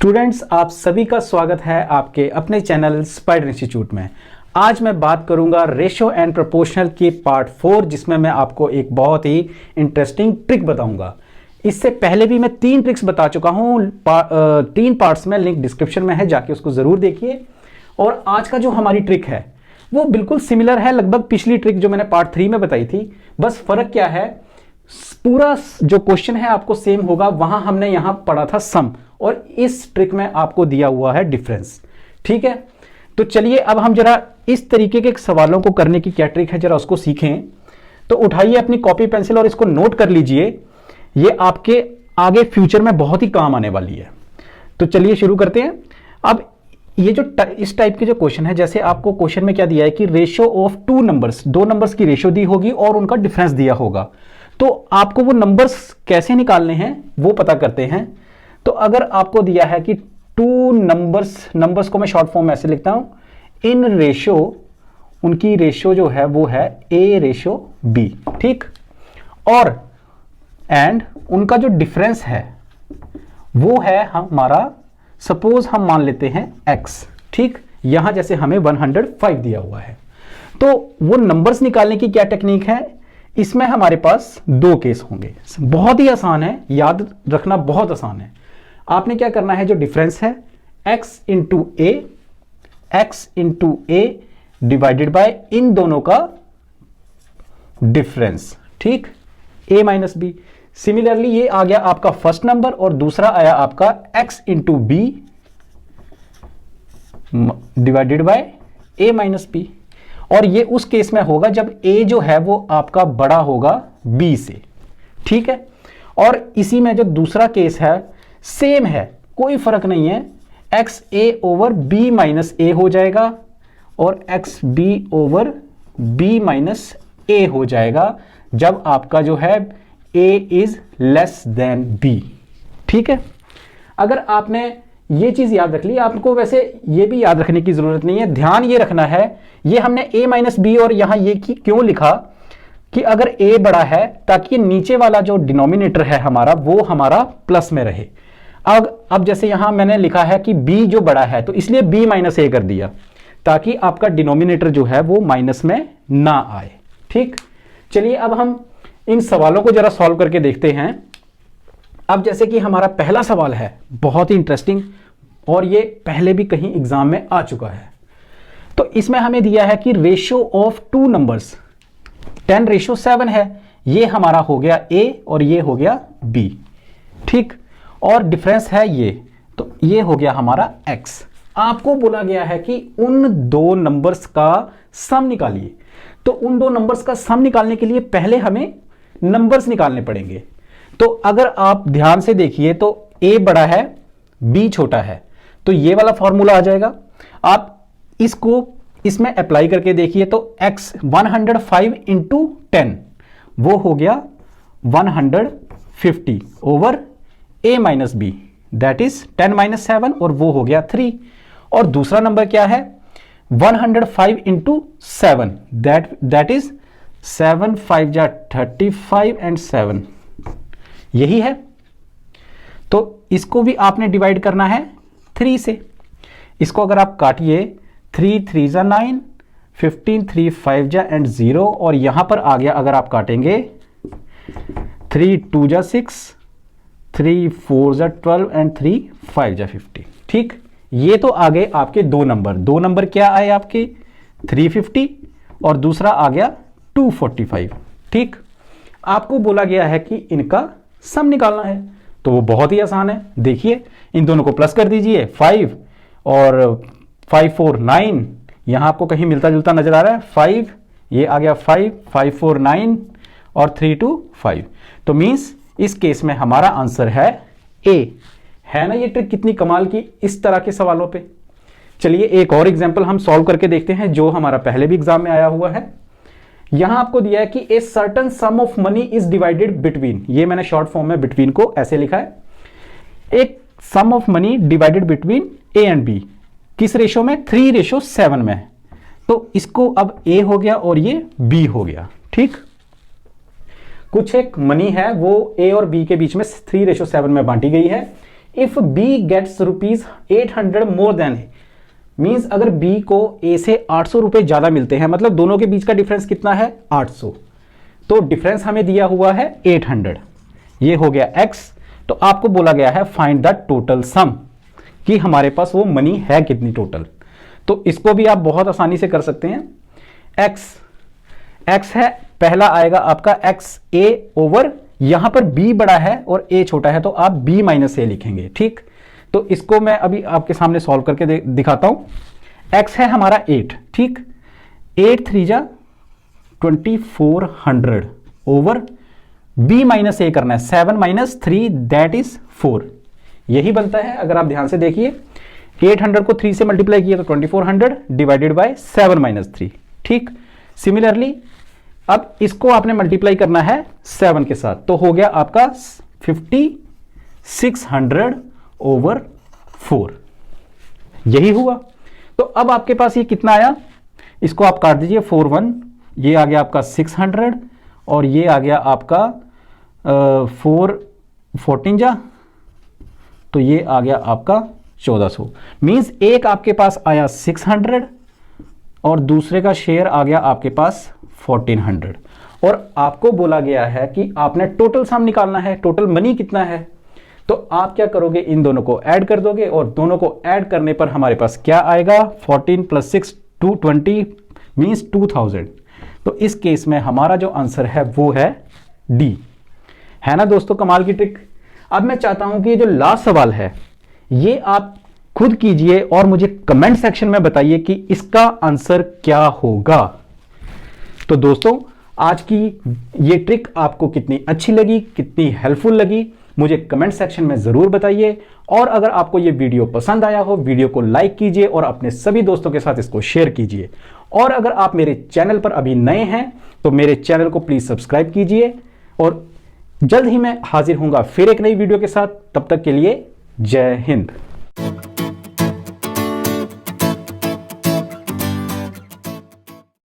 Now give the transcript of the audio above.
Students, आप सभी का स्वागत है आपके अपने चैनल स्पाइडर इंस्टीट्यूट में। आज मैं बात करूंगा रेशो एंड प्रोपोर्शनल के पार्ट 4, जिसमें मैं आपको एक बहुत ही इंटरेस्टिंग ट्रिक बताऊंगा। इससे पहले भी मैं 3 ट्रिक्स बता चुका हूं 3 पार्ट्स में, लिंक डिस्क्रिप्शन में है, जाके उसको ज़रूर देखिए। और आज का जो हमारी ट्रिक है वो बिल्कुल सिमिलर है लगभग पिछली ट्रिक जो मैंने पार्ट 3 में बताई थी। बस फ़र्क क्या है, पूरा जो क्वेश्चन है आपको सेम होगा। वहां हमने यहां पढ़ा था सम, और इस ट्रिक में आपको दिया हुआ है डिफरेंस। ठीक है, तो चलिए अब हम जरा इस तरीके के सवालों को करने की क्या ट्रिक है जरा उसको सीखें। तो उठाइए अपनी कॉपी पेंसिल और इसको नोट कर लीजिए, ये आपके आगे फ्यूचर में बहुत ही काम आने वाली है। तो चलिए शुरू करते हैं। अब ये जो इस टाइप के जो क्वेश्चन है, जैसे आपको क्वेश्चन में क्या दिया है कि रेशियो ऑफ 2 नंबर्स, 2 नंबर्स की रेशियो दी होगी और उनका डिफरेंस दिया होगा। तो आपको वो नंबर्स कैसे निकालने हैं वो पता करते हैं। तो अगर आपको दिया है कि 2 नंबर्स को मैं शॉर्ट फॉर्म में ऐसे लिखता हूं, इन रेशियो, उनकी रेशियो जो है वो है A/B, ठीक। और एंड उनका जो डिफरेंस है वो है हमारा, सपोज हम मान लेते हैं x, ठीक। यहां जैसे हमें 105 दिया हुआ है। तो वो नंबर्स निकालने की क्या टेक्निक है, इसमें हमारे पास 2 केस होंगे। बहुत ही आसान है, याद रखना बहुत आसान है। आपने क्या करना है, जो डिफरेंस है x into a divided by इन दोनों का डिफरेंस, ठीक, a माइनस बी। सिमिलरली ये आ गया आपका फर्स्ट नंबर और दूसरा आया आपका x into B divided by a minus B. और ये उस केस में होगा जब a जो है वो आपका बड़ा होगा b से, ठीक है। और इसी में जो दूसरा केस है सेम है, कोई फर्क नहीं है, x a over b minus a हो जाएगा और x b over b minus a हो जाएगा जब आपका जो है a is less than b, ठीक है। अगर आपने ये चीज याद रख ली, आपको वैसे ये भी याद रखने की जरूरत नहीं है, ध्यान ये रखना है, ये हमने a माइनस बी और यहां ये क्यों लिखा कि अगर a बड़ा है ताकि नीचे वाला जो डिनोमिनेटर है हमारा वो हमारा प्लस में रहे। अब जैसे यहां मैंने लिखा है कि b जो बड़ा है तो इसलिए b माइनस a कर दिया ताकि आपका डिनोमिनेटर जो है वो माइनस में ना आए, ठीक। चलिए अब हम इन सवालों को जरा सॉल्व करके देखते हैं। अब जैसे कि हमारा पहला सवाल है बहुत ही इंटरेस्टिंग और ये पहले भी कहीं एग्जाम में आ चुका है। तो इसमें हमें दिया है कि रेशियो ऑफ 2 नंबर्स 10:7 है। ये हमारा हो गया a और ये हो गया b, ठीक। और डिफरेंस है ये, तो ये हो गया हमारा x। आपको बोला गया है कि उन 2 नंबर्स का सम निकालिए। तो उन 2 नंबर्स का सम निकालने के लिए पहले हमें नंबर्स निकालने पड़ेंगे। तो अगर आप ध्यान से देखिए तो a बड़ा है b छोटा है, तो ये वाला फॉर्मूला आ जाएगा। आप इसको इसमें अप्लाई करके देखिए तो x 105 इंटू 10 वो हो गया 150 over a minus B, that is 10 minus 7 और वो हो गया 3। और दूसरा नंबर क्या है 105 इंटू 7, दैट इज 7 5 जा 35 एंड 7, यही है। तो इसको भी आपने डिवाइड करना है 3 से। इसको अगर आप काटिए 3 3 जा 9, 15 3 5 जा एंड 0, और यहां पर आ गया अगर आप काटेंगे 3 2 जा 6, 3 4 जा 12 एंड 3 5 जा 50, ठीक। ये तो आ गए आपके 2 नंबर क्या आए आपके 350 और दूसरा आ गया 245, ठीक। आपको बोला गया है कि इनका सम निकालना है, तो वो बहुत ही आसान है। देखिए इन दोनों को प्लस कर दीजिए, 5 और 5 4 9, यहां आपको कहीं मिलता जुलता नजर आ रहा है, 5 ये आ गया 5 5 4 9 और 3 2 5। तो मींस इस केस में हमारा आंसर है ए। है ना ये ट्रिक कितनी कमाल की इस तरह के सवालों पे। चलिए एक और एग्जांपल हम सॉल्व करके देखते हैं जो हमारा पहले भी एग्जाम में आया हुआ है। यहां आपको दिया है कि a certain some of money is divided between, ये मैंने शॉर्ट फॉर्म में बिटवीन को ऐसे लिखा है, एक sum of money divided between A and B, किस रेशो में 3:7 में। तो इसको अब ए हो गया और ये बी हो गया, ठीक। कुछ एक मनी है वो ए और बी के बीच में 3:7 में बांटी गई है। If B gets ₹800 more than A, means अगर बी को ए से 800 रुपए ज्यादा मिलते हैं, मतलब दोनों के बीच का डिफरेंस कितना है 800, तो डिफरेंस हमें दिया हुआ है 800, ये हो गया x। तो आपको बोला गया है फाइंड द टोटल सम, कि हमारे पास वो मनी है कितनी टोटल। तो इसको भी आप बहुत आसानी से कर सकते हैं। x है, पहला आएगा आपका x a ओवर, यहां पर b बड़ा है और a छोटा है तो आप b माइनस ए लिखेंगे, ठीक। तो इसको मैं अभी आपके सामने सॉल्व करके दिखाता हूं। x है हमारा 8, ठीक, 8 3 जा 2400 ओवर b माइनस ए करना है, 7 माइनस 3 दैट इज 4, यही बनता है। अगर आप ध्यान से देखिए 800 को 3 से मल्टीप्लाई किया तो 2400 डिवाइडेड बाय 7 माइनस 3, ठीक। सिमिलरली अब इसको आपने मल्टीप्लाई करना है 7 के साथ, तो हो गया आपका 5600 ओवर 4, यही हुआ। तो अब आपके पास ये कितना आया, इसको आप काट दीजिए 4 1, ये आ गया आपका 600 और ये आ गया आपका 4 14 जा, तो ये आ गया आपका 1400। मींस एक आपके पास आया 600 और दूसरे का शेयर आ गया आपके पास 1400, और आपको बोला गया है कि आपने टोटल सम निकालना है, टोटल मनी कितना है। तो आप क्या करोगे, इन दोनों को ऐड कर दोगे और दोनों को ऐड करने पर हमारे पास क्या आएगा 14 + 6 220 मींस 2000। तो इस केस में हमारा जो आंसर है वो है डी, है ना दोस्तों, कमाल की ट्रिक। अब मैं चाहता हूं कि ये जो लास्ट सवाल है ये आप खुद कीजिए और मुझे कमेंट सेक्शन में बताइए कि इसका आंसर क्या होगा। तो दोस्तों आज की ये ट्रिक आपको कितनी अच्छी लगी, कितनी हेल्पफुल लगी, मुझे कमेंट सेक्शन में जरूर बताइए। और अगर आपको ये वीडियो पसंद आया हो, वीडियो को लाइक कीजिए और अपने सभी दोस्तों के साथ इसको शेयर कीजिए। और अगर आप मेरे चैनल पर अभी नए हैं तो मेरे चैनल को प्लीज सब्सक्राइब कीजिए, और जल्द ही मैं हाजिर होऊंगा फिर एक नई वीडियो के साथ। तब तक के लिए जय हिंद।